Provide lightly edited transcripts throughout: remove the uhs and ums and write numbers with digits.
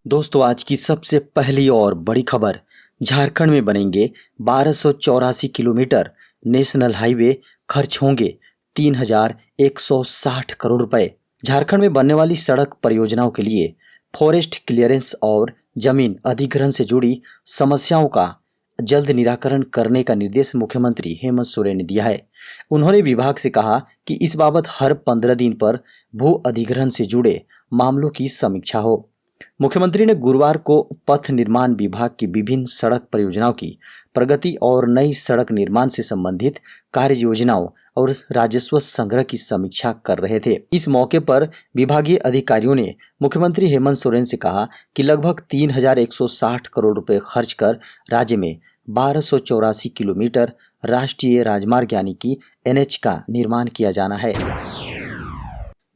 दोस्तों, आज की सबसे पहली और बड़ी खबर। झारखंड में बनेंगे 1284 किलोमीटर नेशनल हाईवे, खर्च होंगे 3160 करोड़ रुपए। झारखंड में बनने वाली सड़क परियोजनाओं के लिए फॉरेस्ट क्लियरेंस और जमीन अधिग्रहण से जुड़ी समस्याओं का जल्द निराकरण करने का निर्देश मुख्यमंत्री हेमंत सोरेन ने दिया है। उन्होंने विभाग से कहा कि इस बाबत हर 15 दिन पर भू अधिग्रहण से जुड़े मामलों की समीक्षा हो। मुख्यमंत्री ने गुरुवार को पथ निर्माण विभाग की विभिन्न सड़क परियोजनाओं की प्रगति और नई सड़क निर्माण से संबंधित कार्य योजनाओं और राजस्व संग्रह की समीक्षा कर रहे थे। इस मौके पर विभागीय अधिकारियों ने मुख्यमंत्री हेमंत सोरेन से कहा कि लगभग 3160 करोड़ रुपए खर्च कर राज्य में 1284 किलोमीटर राष्ट्रीय राजमार्ग यानी कि NH का निर्माण किया जाना है।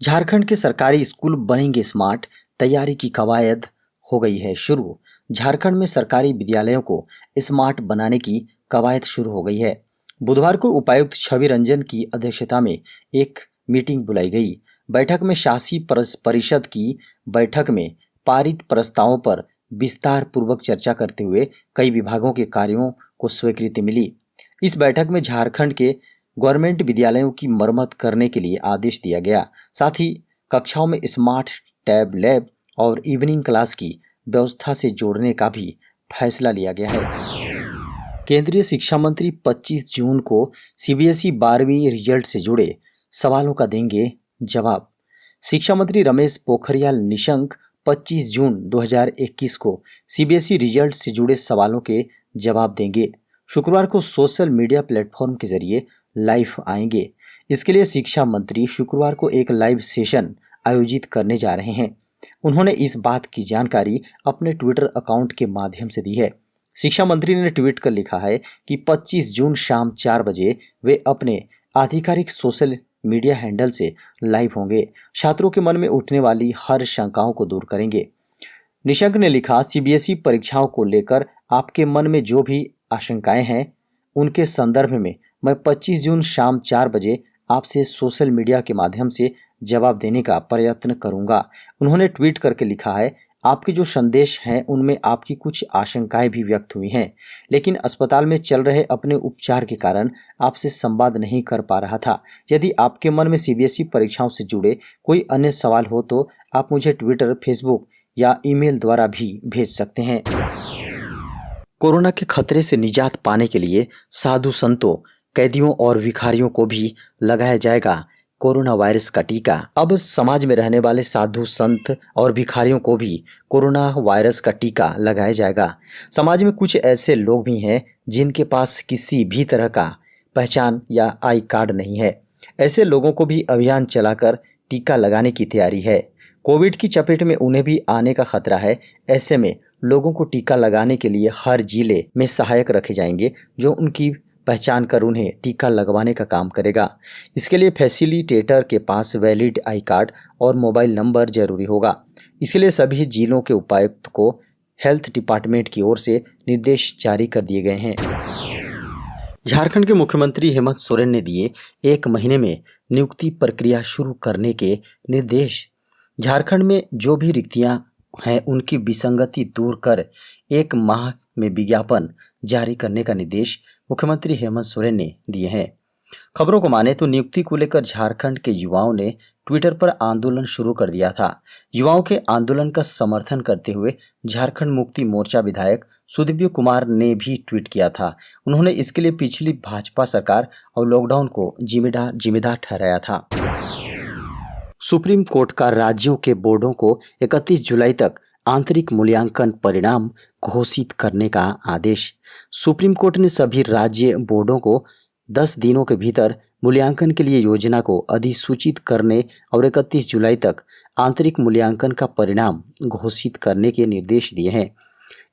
झारखंड के सरकारी स्कूल बनेंगे स्मार्ट, तैयारी की कवायद हो गई है शुरू। झारखंड में सरकारी विद्यालयों को स्मार्ट बनाने की कवायद शुरू हो गई है। बुधवार को उपायुक्त छवि रंजन की अध्यक्षता में एक मीटिंग बुलाई गई। बैठक में शासी परिषद की बैठक में पारित प्रस्तावों पर विस्तार पूर्वक चर्चा करते हुए कई विभागों के कार्यों को स्वीकृति मिली। इस बैठक में झारखंड के गवर्नमेंट विद्यालयों की मरम्मत करने के लिए आदेश दिया गया। साथ ही कक्षाओं में स्मार्ट टैब लैब और इवनिंग क्लास की व्यवस्था से जोड़ने का भी फैसला लिया गया है। केंद्रीय शिक्षा मंत्री 25 जून को CBSE 12वीं रिजल्ट से जुड़े सवालों का देंगे जवाब। शिक्षा मंत्री रमेश पोखरियाल निशंक 25 जून 2021 को CBSE रिजल्ट से जुड़े सवालों के जवाब देंगे। शुक्रवार को सोशल मीडिया प्लेटफॉर्म के जरिए लाइव आएंगे। इसके लिए शिक्षा मंत्री शुक्रवार को एक लाइव सेशन आयोजित करने जा रहे हैं। उन्होंने इस बात की जानकारी अपने ट्विटर अकाउंट के माध्यम से दी है। शिक्षा मंत्री ने ट्वीट कर लिखा है कि 25 जून शाम 4 बजे वे अपने आधिकारिक सोशल मीडिया हैंडल से लाइव होंगे। छात्रों के मन में उठने वाली हर शंकाओं को दूर करेंगे। निशंक ने लिखा, CBSE परीक्षाओं को लेकर आपके मन में जो भी आशंकाएं हैं उनके संदर्भ में मैं 25 जून शाम 4 बजे आपसे सोशल मीडिया के माध्यम से जवाब देने का प्रयत्न करूंगा। उन्होंने ट्वीट करके लिखा है, आपके जो संदेश हैं उनमें आपकी कुछ आशंकाएं भी व्यक्त हुई हैं, लेकिन अस्पताल में चल रहे अपने उपचार के कारण आपसे संवाद नहीं कर पा रहा था। यदि आपके मन में CBSE परीक्षाओं से जुड़े कोई अन्य सवाल हो तो आप मुझे ट्विटर, फेसबुक या ईमेल द्वारा भी भेज सकते हैं। कोरोना के खतरे से निजात पाने के लिए साधु संतों, कैदियों और भिखारियों को भी लगाया जाएगा कोरोना वायरस का टीका। अब समाज में रहने वाले साधु संत और भिखारियों को भी कोरोना वायरस का टीका लगाया जाएगा। समाज में कुछ ऐसे लोग भी हैं जिनके पास किसी भी तरह का पहचान या आई कार्ड नहीं है। ऐसे लोगों को भी अभियान चलाकर टीका लगाने की तैयारी है। कोविड की चपेट में उन्हें भी आने का खतरा है। ऐसे में लोगों को टीका लगाने के लिए हर जिले में सहायक रखे जाएंगे जो उनकी पहचान कर उन्हें टीका लगवाने का काम करेगा। इसके लिए फैसिलिटेटर के पास वैलिड आई कार्ड और मोबाइल नंबर जरूरी होगा। इसलिए सभी जिलों के उपायुक्त को हेल्थ डिपार्टमेंट की ओर से निर्देश जारी कर दिए गए हैं। झारखंड के मुख्यमंत्री हेमंत सोरेन ने दिए 1 महीने में नियुक्ति प्रक्रिया शुरू करने के निर्देश। झारखंड में जो भी रिक्तियां हैं उनकी विसंगति दूर कर 1 माह में विज्ञापन जारी करने का निर्देश मुख्यमंत्री हेमंत सोरेन ने दिए हैं। खबरों को माने तो नियुक्ति को लेकर झारखंड के युवाओं ने ट्विटर पर आंदोलन शुरू कर दिया था। युवाओं के आंदोलन का समर्थन करते हुए झारखंड मुक्ति मोर्चा विधायक सुदीव्य कुमार ने भी ट्वीट किया था। उन्होंने इसके लिए पिछली भाजपा सरकार और लॉकडाउन को जिम्मेदार ठहराया था। सुप्रीम कोर्ट का राज्यों के बोर्डों को 31 जुलाई तक आंतरिक मूल्यांकन परिणाम घोषित करने का आदेश। सुप्रीम कोर्ट ने सभी राज्य बोर्डों को 10 दिनों के भीतर मूल्यांकन के लिए योजना को अधिसूचित करने और 31 जुलाई तक आंतरिक मूल्यांकन का परिणाम घोषित करने के निर्देश दिए हैं।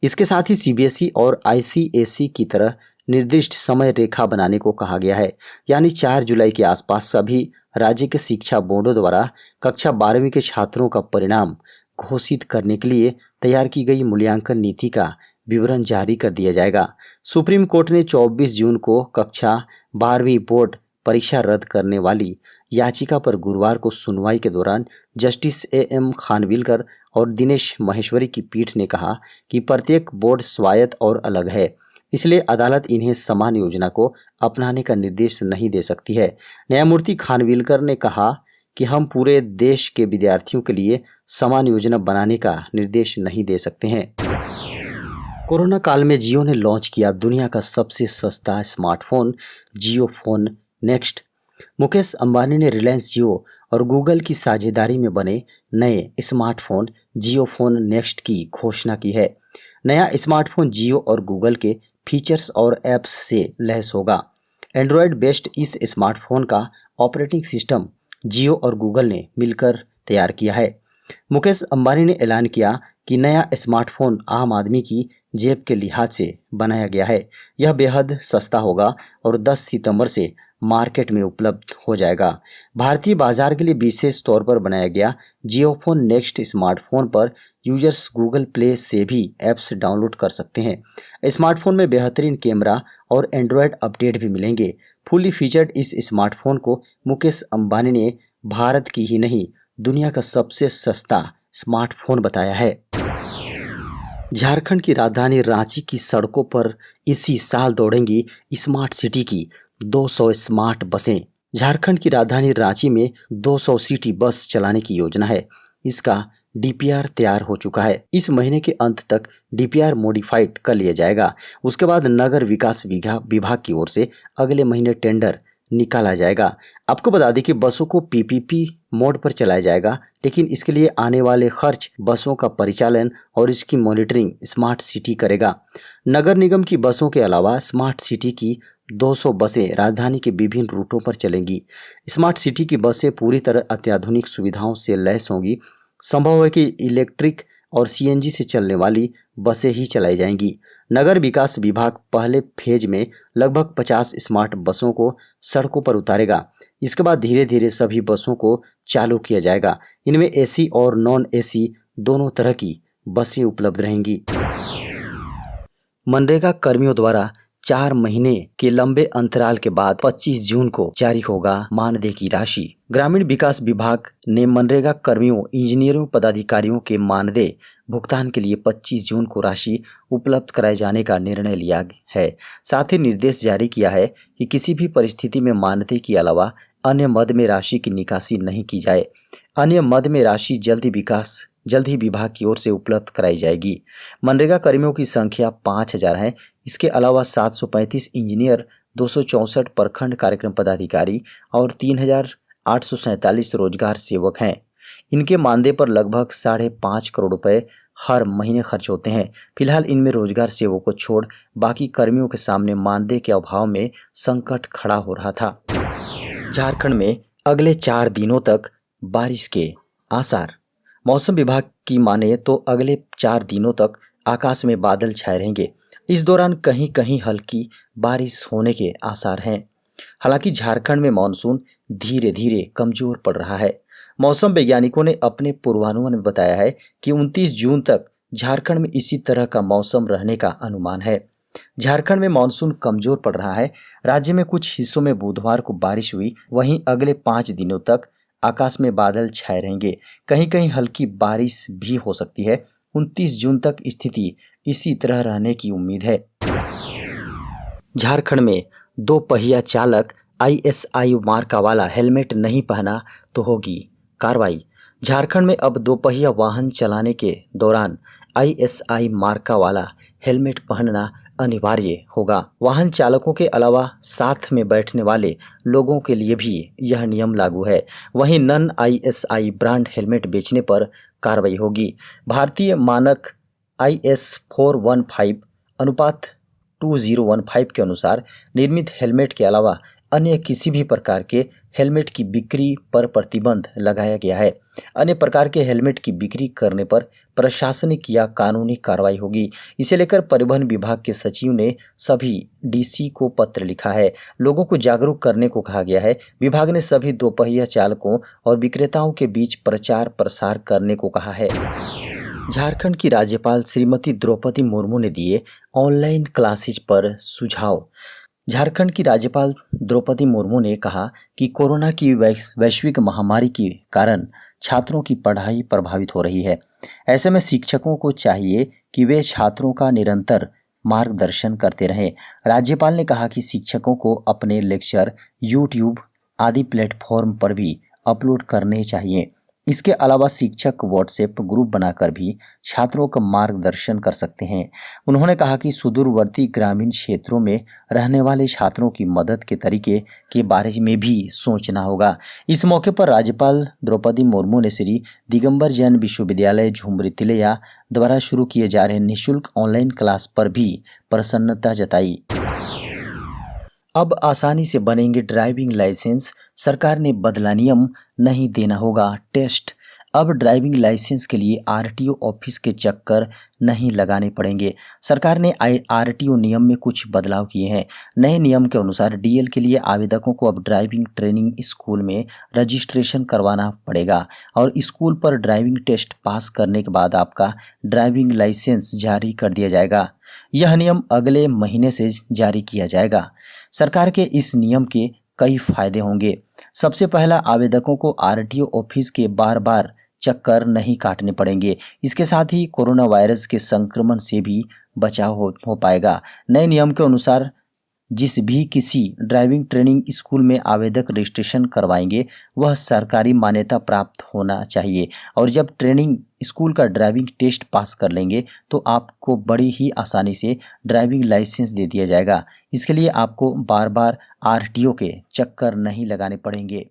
इसके साथ ही CBSE और ICSE की तरह निर्दिष्ट समय रेखा बनाने को कहा गया है। यानी 4 जुलाई के आसपास सभी राज्य के शिक्षा बोर्डों द्वारा कक्षा 12वीं के छात्रों का परिणाम घोषित करने के लिए तैयार की गई मूल्यांकन नीति का विवरण जारी कर दिया जाएगा। सुप्रीम कोर्ट ने 24 जून को कक्षा 12वीं बोर्ड परीक्षा रद्द करने वाली याचिका पर गुरुवार को सुनवाई के दौरान जस्टिस एएम खानविलकर और दिनेश माहेश्वरी की पीठ ने कहा कि प्रत्येक बोर्ड स्वायत्त और अलग है, इसलिए अदालत इन्हें समान योजना को अपनाने का निर्देश नहीं दे सकती है। न्यायमूर्ति खानविलकर ने कहा कि हम पूरे देश के विद्यार्थियों के लिए समान योजना बनाने का निर्देश नहीं दे सकते हैं। कोरोना काल में जियो ने लॉन्च किया दुनिया का सबसे सस्ता स्मार्टफोन जियो फोन नेक्स्ट। मुकेश अंबानी ने रिलायंस जियो और गूगल की साझेदारी में बने नए स्मार्टफोन जियो फोन नेक्स्ट की घोषणा की है। नया स्मार्टफोन जियो और गूगल के फीचर्स और ऐप्स से लैस होगा। एंड्रॉयड बेस्ड इस स्मार्टफोन का ऑपरेटिंग सिस्टम जियो और गूगल ने मिलकर तैयार किया है। मुकेश अंबानी ने ऐलान किया कि नया स्मार्टफोन आम आदमी की जेब के लिहाज से बनाया गया है। यह बेहद सस्ता होगा और 10 सितंबर से मार्केट में उपलब्ध हो जाएगा। भारतीय बाजार के लिए विशेष तौर पर बनाया गया जियो फोन नेक्स्ट स्मार्टफोन पर यूजर्स गूगल प्ले से भी ऐप्स डाउनलोड कर सकते हैं। स्मार्टफोन में बेहतरीन कैमरा और एंड्रॉयड अपडेट भी मिलेंगे। फुली फीचर्ड इस स्मार्टफोन को मुकेश अंबानी ने भारत की ही नहीं दुनिया का सबसे सस्ता स्मार्टफोन बताया है। झारखंड की राजधानी रांची की सड़कों पर इसी साल दौड़ेंगी स्मार्ट सिटी की 200 स्मार्ट बसें। झारखंड की राजधानी रांची में 200 सिटी बस चलाने की योजना है। इसका डीपीआर तैयार हो चुका है। इस महीने के अंत तक डीपीआर मॉडिफाइड कर लिया जाएगा। उसके बाद नगर विकास विभाग की ओर से अगले महीने टेंडर निकाला जाएगा। आपको बता दें कि बसों को पीपीपी मोड पर चलाया जाएगा, लेकिन इसके लिए आने वाले खर्च, बसों का परिचालन और इसकी मॉनिटरिंग स्मार्ट सिटी करेगा। नगर निगम की बसों के अलावा स्मार्ट सिटी की 200 बसें राजधानी के विभिन्न रूटों पर चलेंगी। स्मार्ट सिटी की बसें पूरी तरह अत्याधुनिक सुविधाओं से लैस होंगी। संभव है कि इलेक्ट्रिक और सीएनजी से चलने वाली बसें ही चलाई जाएंगी। नगर विकास विभाग पहले फेज में लगभग 50 स्मार्ट बसों को सड़कों पर उतारेगा। इसके बाद धीरे धीरे सभी बसों को चालू किया जाएगा। इनमें एसी और नॉन एसी दोनों तरह की बसें उपलब्ध रहेंगी। मनरेगा कर्मियों द्वारा 4 महीने के लंबे अंतराल के बाद 25 जून को जारी होगा मानदेय की राशि। ग्रामीण विकास विभाग ने मनरेगा कर्मियों, इंजीनियरों, पदाधिकारियों के मानदेय भुगतान के लिए 25 जून को राशि उपलब्ध कराए जाने का निर्णय लिया है। साथ ही निर्देश जारी किया है कि किसी भी परिस्थिति में मानदेय के अलावा अन्य मद में राशि की निकासी नहीं की जाए। अन्य मद में राशि जल्द ही विभाग की ओर से उपलब्ध कराई जाएगी। मनरेगा कर्मियों की संख्या 5000 है। इसके अलावा 735 इंजीनियर, 264 प्रखंड कार्यक्रम पदाधिकारी और 3847 रोजगार सेवक हैं। इनके मानदेय पर लगभग 5.5 करोड़ रुपए हर महीने खर्च होते हैं। फिलहाल इनमें रोजगार सेवकों को छोड़ बाकी कर्मियों के सामने मानदेय के अभाव में संकट खड़ा हो रहा था। झारखंड में अगले 4 दिनों तक बारिश के आसार। मौसम विभाग की माने तो अगले 4 दिनों तक आकाश में बादल छाए रहेंगे। इस दौरान कहीं कहीं हल्की बारिश होने के आसार हैं। हालांकि झारखंड में मानसून धीरे धीरे कमजोर पड़ रहा है। मौसम वैज्ञानिकों ने अपने पूर्वानुमान में बताया है कि 29 जून तक झारखंड में इसी तरह का मौसम रहने का अनुमान है। झारखंड में मानसून कमजोर पड़ रहा है। राज्य में कुछ हिस्सों में बुधवार को बारिश हुई। वहीं अगले 5 दिनों तक आकाश में बादल छाए रहेंगे। कहीं कहीं हल्की बारिश भी हो सकती है। 29 जून तक स्थिति इसी तरह रहने की उम्मीद है। झारखंड में 2 पहिया चालक ISI मार्का वाला हेलमेट नहीं पहना तो होगी कार्रवाई। झारखंड में अब 2 पहिया वाहन चलाने के दौरान ISI मार्का वाला हेलमेट पहनना अनिवार्य होगा। वाहन चालकों के अलावा साथ में बैठने वाले लोगों के लिए भी यह नियम लागू है। वहीं नन ISI ब्रांड हेलमेट बेचने पर कार्रवाई होगी। भारतीय मानक IS 415 अनुपात 2015 के अनुसार निर्मित हेलमेट के अलावा अन्य किसी भी प्रकार के हेलमेट की बिक्री पर प्रतिबंध लगाया गया है। अन्य प्रकार के हेलमेट की बिक्री करने पर प्रशासनिक या कानूनी कार्रवाई होगी। इसे लेकर परिवहन विभाग के सचिव ने सभी DC को पत्र लिखा है। लोगों को जागरूक करने को कहा गया है। विभाग ने सभी 2 पहिया चालकों और विक्रेताओं के बीच प्रचार प्रसार करने को कहा है। झारखंड की राज्यपाल श्रीमती द्रौपदी मुर्मू ने दिए ऑनलाइन क्लासेज पर सुझाव। झारखंड की राज्यपाल द्रौपदी मुर्मू ने कहा कि कोरोना की वैश्विक महामारी के कारण छात्रों की पढ़ाई प्रभावित हो रही है। ऐसे में शिक्षकों को चाहिए कि वे छात्रों का निरंतर मार्गदर्शन करते रहें। राज्यपाल ने कहा कि शिक्षकों को अपने लेक्चर यूट्यूब आदि प्लेटफॉर्म पर भी अपलोड करने चाहिए। इसके अलावा शिक्षक व्हाट्सएप ग्रुप बनाकर भी छात्रों का मार्गदर्शन कर सकते हैं। उन्होंने कहा कि सुदूरवर्ती ग्रामीण क्षेत्रों में रहने वाले छात्रों की मदद के तरीके के बारे में भी सोचना होगा। इस मौके पर राज्यपाल द्रौपदी मुर्मू ने श्री दिगंबर जैन विश्वविद्यालय झुमरी तिलैया द्वारा शुरू किए जा रहे निःशुल्क ऑनलाइन क्लास पर भी प्रसन्नता जताई। अब आसानी से बनेंगे ड्राइविंग लाइसेंस, सरकार ने बदला नियम, नहीं देना होगा टेस्ट। अब ड्राइविंग लाइसेंस के लिए आरटीओ ऑफिस के चक्कर नहीं लगाने पड़ेंगे। सरकार ने आरटीओ नियम में कुछ बदलाव किए हैं। नए नियम के अनुसार डीएल के लिए आवेदकों को अब ड्राइविंग ट्रेनिंग स्कूल में रजिस्ट्रेशन करवाना पड़ेगा और स्कूल पर ड्राइविंग टेस्ट पास करने के बाद आपका ड्राइविंग लाइसेंस जारी कर दिया जाएगा। यह नियम अगले महीने से जारी किया जाएगा। सरकार के इस नियम के कई फायदे होंगे। सबसे पहला, आवेदकों को आरटीओ ऑफिस के बार बार चक्कर नहीं काटने पड़ेंगे। इसके साथ ही कोरोना वायरस के संक्रमण से भी बचाव हो पाएगा। नए नियम के अनुसार जिस भी किसी ड्राइविंग ट्रेनिंग स्कूल में आवेदक रजिस्ट्रेशन करवाएंगे वह सरकारी मान्यता प्राप्त होना चाहिए और जब ट्रेनिंग स्कूल का ड्राइविंग टेस्ट पास कर लेंगे तो आपको बड़ी ही आसानी से ड्राइविंग लाइसेंस दे दिया जाएगा। इसके लिए आपको बार बार आरटीओ के चक्कर नहीं लगाने पड़ेंगे।